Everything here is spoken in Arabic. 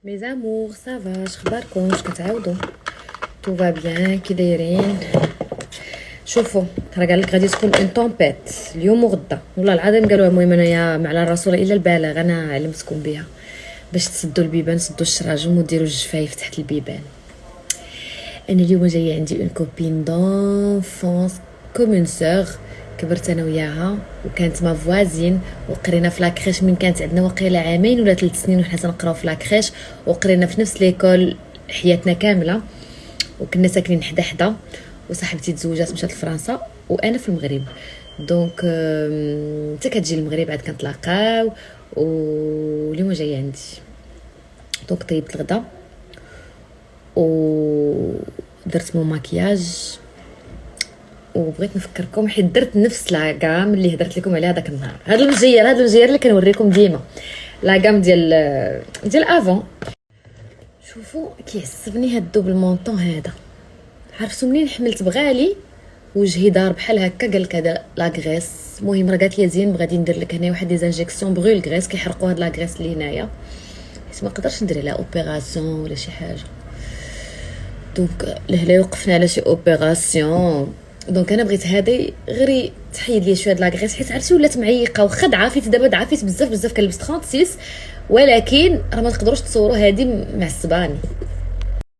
مي زامور صافا، شخباركم؟ واش كتعاودوا؟ تو فا بيان؟ كي دايرين؟ شوفوا، راه قال لك غادي تكون اون طومبيت اليوم وغدا، والله العظيم قالوها. المهم انايا مع الرسول الا البلاغ انا علمتكم بها، باش تسدوا البيبان، تسدوا الشراجم وديروا الجفايف تحت البيبان. انا اليوم جايه عندي اون كوبين دونفونس كوم اون سور، كبرت انا وياها وكانت ما فوازين، وقرينا في لاكريش من كانت عندنا وقيله عامين ولا 3 سنين وحنا تنقراو في لاكريش، وقرينا في نفس ليكول حياتنا كامله، وكنا ساكنين حدا حدا. وصاحبتي تزوجات مشات لفرنسا وانا في المغرب، دونك حتى كتجي المغرب عاد كنتلاقاو. واليوم جايه عندي، دونك طيبت الغدا ودرت مون ماكياج، وبغيت نفكركم حيت درت نفس لاكام اللي هضرت لكم عليها داك النهار. هذا المجير اللي كنوريكم ديما، لاكام ديال افون. شوفوا كيعصبني هاد الدوبل مونطون هذا. عرفتوا منين حملت بغالي وجهي دار بحال هكا، قال لك هذا لاغريس. المهم راه قالت لي زين غادي ندير لك هنايا واحد دي زانجيكسيون بغول غريس، كيحرقوا هاد لاغريس اللي هنايا، حيت ما نقدرش ندير لها اوبيراسيون ولا شي حاجه. دونك لهلا وقفنا على شي اوبيراسيون، دونك انا بغيت هذه غير تحيد لي شويه د لاغريس، حيت عرفتي ولات معيقه وخد عافيت دابا، عافيت بزاف كنلبس 36، ولكن راه ما تقدروش تصوروا هذه معصباني.